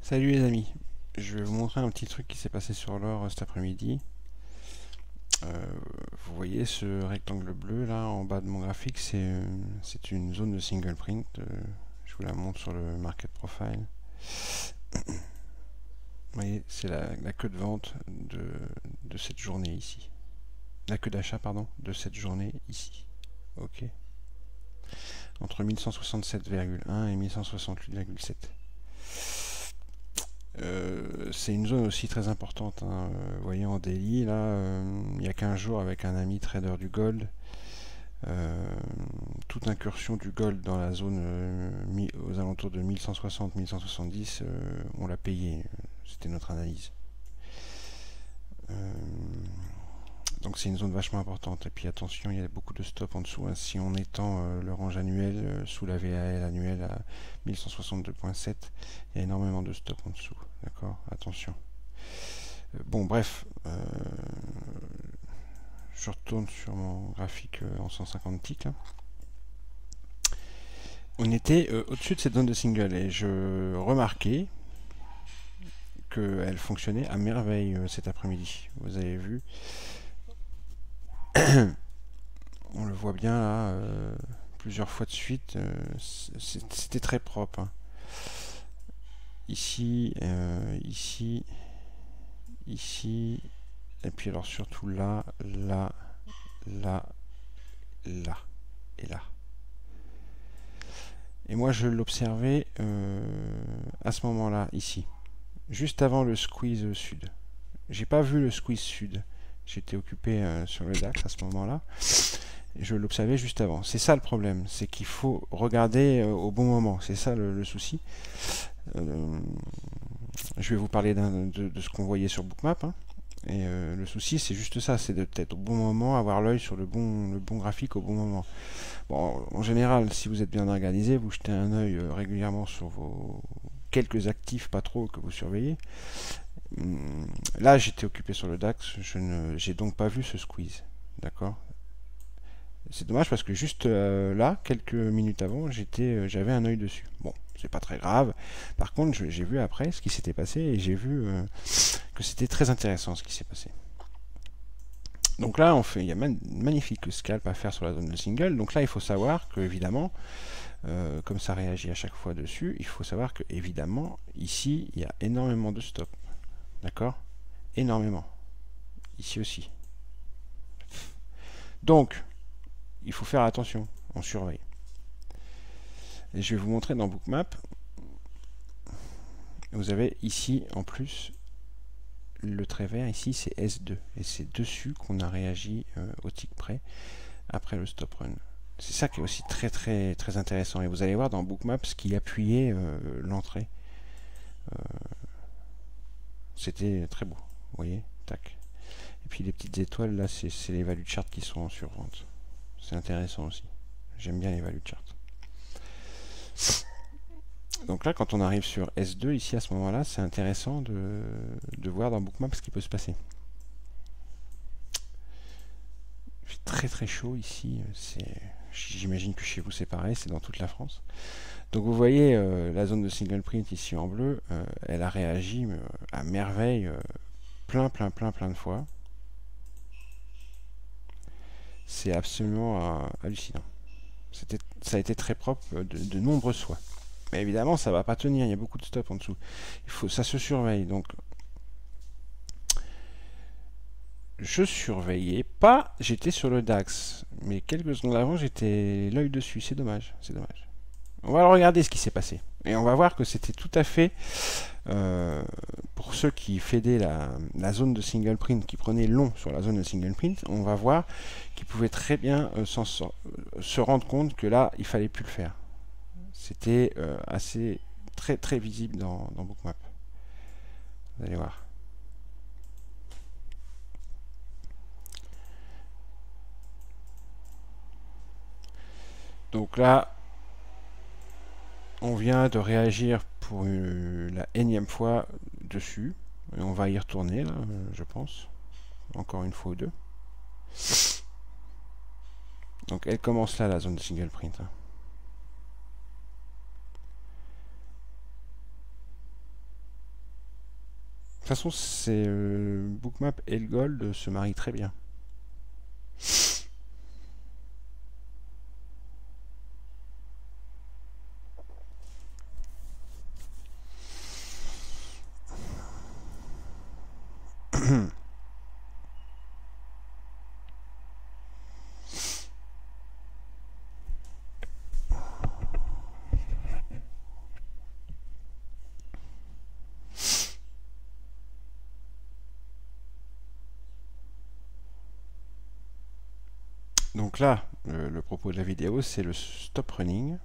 Salut les amis, je vais vous montrer un petit truc qui s'est passé sur l'or cet après-midi. Vous voyez ce rectangle bleu là en bas de mon graphique, c'est une zone de single print. Je vous la montre sur le market profile. Vous voyez, c'est la queue de vente de cette journée ici. La queue d'achat, pardon, de cette journée ici. Ok. Entre 1167,1 et 1168,7. C'est une zone aussi très importante, hein. Vous voyez en daily, là, il y a 15 jours avec un ami trader du gold, toute incursion du gold dans la zone aux alentours de 1160-1170, on l'a payé. C'était notre analyse. Donc c'est une zone vachement importante. Et puis attention, il y a beaucoup de stops en dessous, hein. Si on étend le range annuel sous la VAL annuelle à 1162,7, il y a énormément de stops en dessous. D'accord, attention. Bon, bref, je retourne sur mon graphique en 150 ticks. Là. On était au-dessus de cette zone de single et je remarquais qu'elle fonctionnait à merveille cet après-midi. Vous avez vu, on le voit bien là, plusieurs fois de suite. C'était très propre. Hein. Ici, ici, ici, et puis alors surtout là, là, là, là et là. Et moi je l'observais à ce moment-là, ici, juste avant le squeeze sud. J'ai pas vu le squeeze sud. J'étais occupé sur le DAX à ce moment-là. Je l'observais juste avant. C'est ça le problème, c'est qu'il faut regarder au bon moment. C'est ça le souci. Je vais vous parler de ce qu'on voyait sur Bookmap. Hein. Et le souci, c'est juste ça, c'est d'être au bon moment, avoir l'œil sur le bon graphique au bon moment. Bon, en général, si vous êtes bien organisé, vous jetez un œil régulièrement sur vos quelques actifs, pas trop, que vous surveillez. Là, j'étais occupé sur le DAX, j'ai donc pas vu ce squeeze. D'accord. C'est dommage parce que juste là, quelques minutes avant, j'avais un œil dessus. Bon, c'est pas très grave. Par contre, j'ai vu après ce qui s'était passé et j'ai vu que c'était très intéressant ce qui s'est passé. Donc là, il y a une magnifique scalp à faire sur la zone de single. Donc là, il faut savoir que, évidemment, comme ça réagit à chaque fois dessus, il faut savoir que, évidemment, ici, il y a énormément de stops. D'accord? Énormément. Ici aussi. Donc, il faut faire attention, on surveille. Et je vais vous montrer dans Bookmap. Vous avez ici, en plus, le trait vert, ici, c'est S2. Et c'est dessus qu'on a réagi au tick près, après le stop run. C'est ça qui est aussi très très très intéressant. Et vous allez voir dans Bookmap ce qui appuyait l'entrée. C'était très beau. Vous voyez, tac. Et puis les petites étoiles, là, c'est les values de chart qui sont en survente. C'est intéressant aussi. J'aime bien les values de chart. Donc là, quand on arrive sur S2, ici, à ce moment-là, c'est intéressant de voir dans Bookmap ce qui peut se passer. Il fait très très chaud ici. J'imagine que chez vous, c'est pareil, c'est dans toute la France. Donc vous voyez, la zone de single print ici en bleu, elle a réagi à merveille plein de fois. C'est absolument hallucinant. Ça a été très propre de nombreuses fois. Mais évidemment, ça va pas tenir, il y a beaucoup de stops en dessous. Ça se surveille. Donc, je surveillais pas, j'étais sur le DAX. Mais quelques secondes avant, j'étais l'œil dessus. C'est dommage, c'est dommage. On va regarder ce qui s'est passé. Et on va voir que c'était tout à fait, pour ceux qui faisaient la zone de single print, qui prenaient long sur la zone de single print, on va voir qu'ils pouvaient très bien se rendre compte que là, il fallait plus le faire. C'était assez très très visible dans Bookmap. Vous allez voir. Donc là, on vient de réagir pour la énième fois dessus. Et on va y retourner, là, je pense. Encore une fois ou deux. Donc elle commence là, la zone de single print. Hein. toute façon, c'est Bookmap et le Gold se marient très bien. Donc là, le propos de la vidéo, c'est le stop running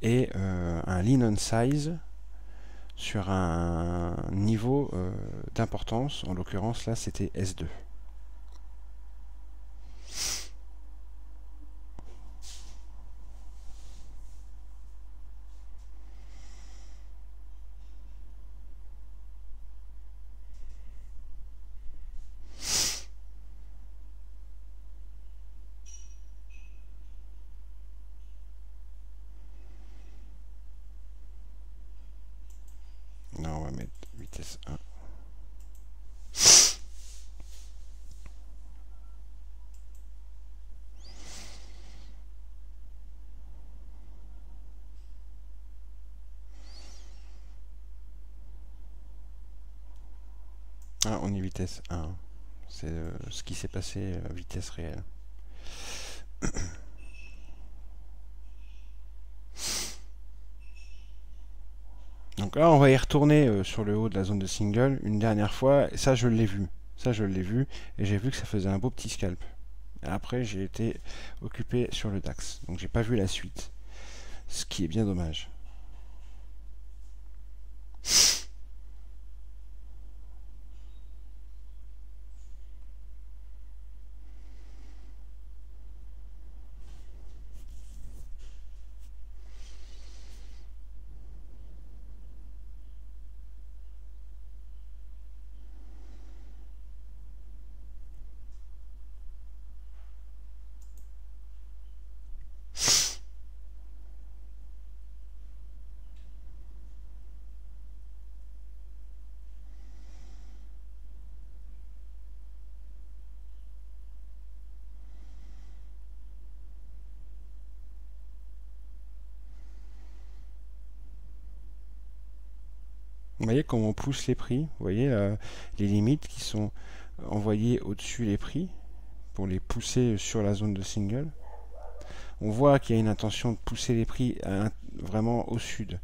et un lean on size sur un niveau d'importance. En l'occurrence, là, c'était S2. Là, on va mettre vitesse 1. Ah, on est vitesse 1. C'est ce qui s'est passé à vitesse réelle. Donc là, on va y retourner sur le haut de la zone de single une dernière fois. Et ça, je l'ai vu. Ça, je l'ai vu. Et j'ai vu que ça faisait un beau petit scalp. Et après, j'ai été occupé sur le DAX. Donc, j'ai pas vu la suite. Ce qui est bien dommage. Vous voyez comment on pousse les prix. Vous voyez les limites qui sont envoyées au-dessus les prix pour les pousser sur la zone de single. On voit qu'il y a une intention de pousser les prix vraiment au sud.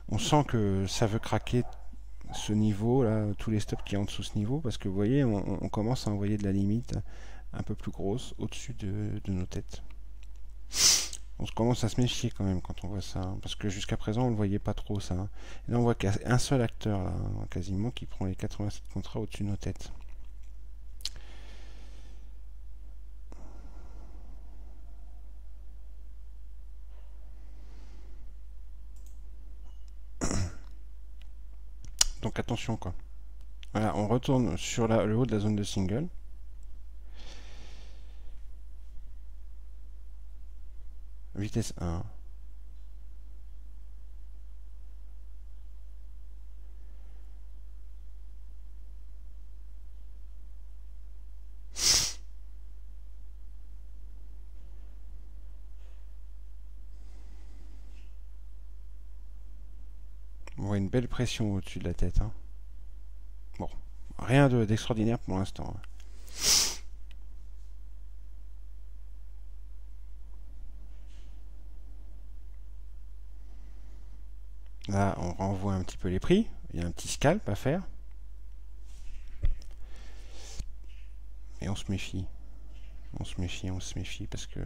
On sent que ça veut craquer ce niveau là, tous les stops qui sont en dessous de ce niveau, parce que vous voyez, on commence à envoyer de la limite un peu plus grosse au-dessus de nos têtes. On commence à se méfier quand même quand on voit ça, hein, parce que jusqu'à présent on ne le voyait pas trop ça. Hein. Et là on voit qu'il y a un seul acteur là, quasiment, qui prend les 87 contrats au-dessus de nos têtes. Donc attention quoi. Voilà, on retourne sur le haut de la zone de single. Vitesse 1. On voit une belle pression au-dessus de la tête. Hein. Bon, rien d'extraordinaire pour l'instant. Hein. Là, on renvoie un petit peu les prix. Il y a un petit scalp à faire. Et on se méfie. On se méfie parce que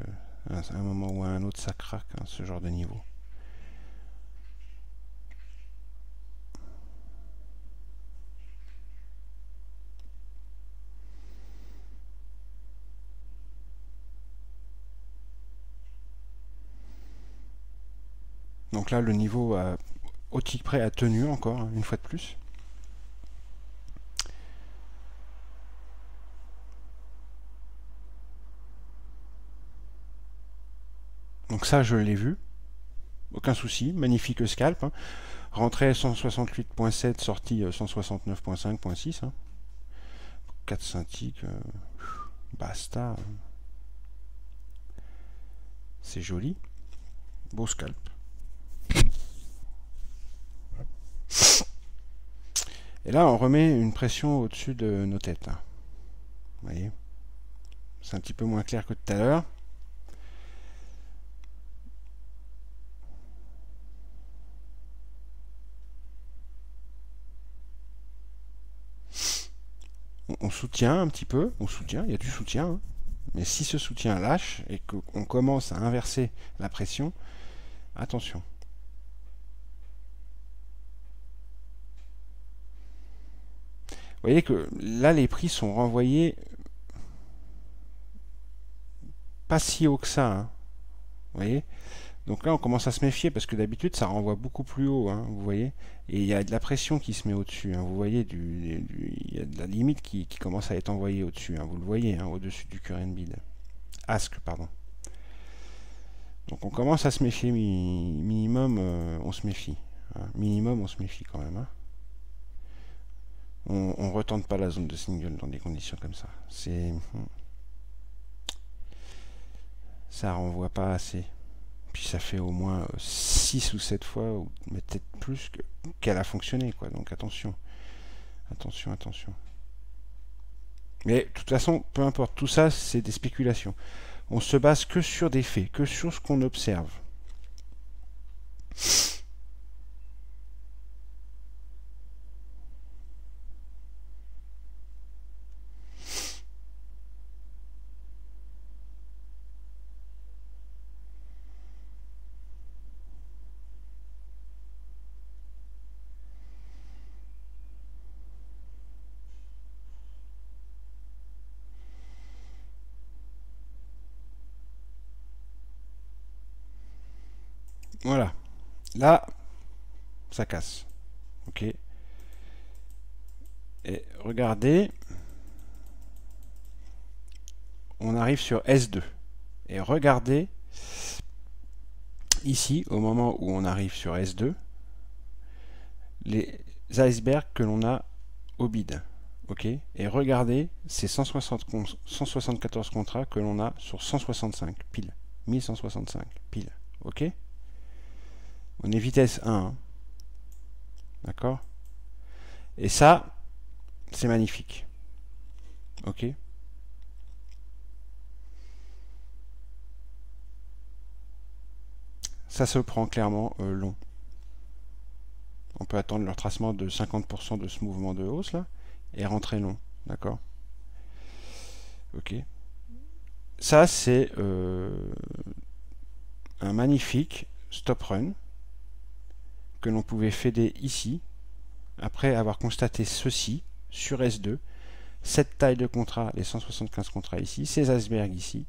à un moment ou à un autre, ça craque, hein, ce genre de niveau. Donc là, le niveau au tick près a tenu encore, hein, une fois de plus. Donc ça, je l'ai vu. Aucun souci. Magnifique scalp. Hein. Rentrée 168.7, sortie 169.5.6. Hein. 4 ticks, basta. C'est joli. Beau scalp. Et là, on remet une pression au-dessus de nos têtes. Là. Vous voyez, c'est un petit peu moins clair que tout à l'heure. On soutient un petit peu, on soutient, il y a du soutien, hein. Mais si ce soutien lâche et qu'on commence à inverser la pression, attention. Vous voyez que là, les prix sont renvoyés pas si haut que ça. Hein. Vous voyez? Donc là, on commence à se méfier parce que d'habitude, ça renvoie beaucoup plus haut. Hein, vous voyez? Et il y a de la pression qui se met au-dessus. Hein, vous voyez, il y a de la limite qui commence à être envoyée au-dessus. Hein, vous le voyez, hein, au-dessus du current bid. Ask, pardon. Donc on commence à se méfier. Minimum, on se méfie. Hein, minimum, on se méfie quand même. Hein. On retente pas la zone de single dans des conditions comme ça. Ça renvoie pas assez. Puis ça fait au moins 6 ou 7 fois, ou peut-être plus, qu'elle a fonctionné, quoi. Donc attention. Attention, attention. Mais de toute façon, peu importe, tout ça, c'est des spéculations. On se base que sur des faits, que sur ce qu'on observe. Voilà. Là, ça casse. Ok. Et regardez. On arrive sur S2. Et regardez, ici, au moment où on arrive sur S2, les icebergs que l'on a au bid. Ok. Et regardez ces 174 contrats que l'on a sur 165 pile. 1165 pile. Ok. On est vitesse 1. Hein. D'accord. Et ça, c'est magnifique. Ok. Ça se prend clairement long. On peut attendre le retracement de 50% de ce mouvement de hausse là et rentrer long. D'accord. Ok. Ça, c'est un magnifique stop run que l'on pouvait fader ici après avoir constaté ceci sur S2, cette taille de contrat, les 175 contrats ici, ces icebergs ici,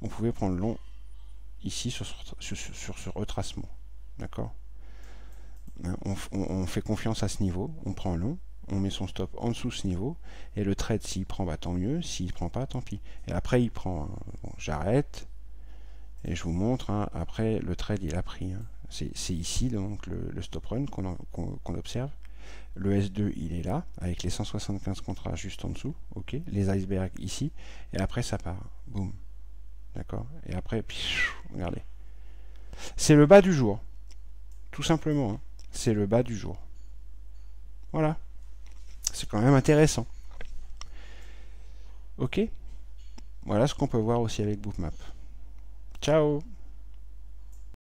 on pouvait prendre long ici sur ce retracement. D'accord. On fait confiance à ce niveau, on prend long, on met son stop en dessous de ce niveau, et le trade, s'il prend, bah, tant mieux, s'il prend pas, tant pis. Et après, il prend, bon, j'arrête, et je vous montre, hein, après, le trade, il a pris. Hein. C'est ici, donc, le stop run qu'on observe. Le S2, il est là, avec les 175 contrats juste en dessous, ok, les icebergs ici, et après, ça part, boum. D'accord. Et après, regardez. C'est le bas du jour. Tout simplement. Hein. C'est le bas du jour. Voilà. C'est quand même intéressant. Ok. Voilà ce qu'on peut voir aussi avec Bookmap. Ciao.